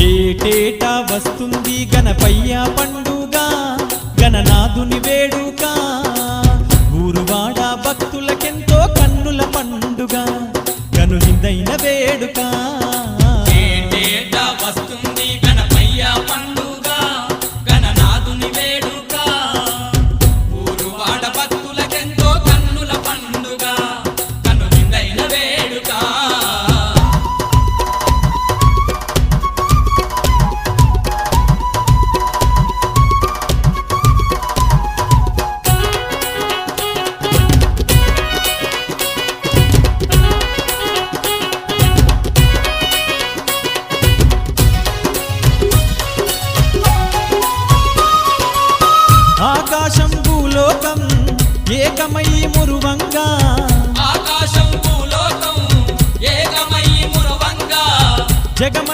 ఏటేటా వస్తుంది గణపయ్య పండుగ, గణనాథుని వేడుక, ఊరువాడ భక్తులకెంతో కన్నుల పండుగ, కనువిందైన వేడుక. ఏటేటా వస్తుంది గణపయ్య పండుగ, గణనాథుని వేడుక, ఊరువాడ భక్తులకెంతో కన్నుల పండుగ, కనువిందైన వేడుక. ఆకాశం భూలోకం ఏకమై మురువంగా, ఆకాశం భూలోకం ఏకమై మురవంగా, జగమ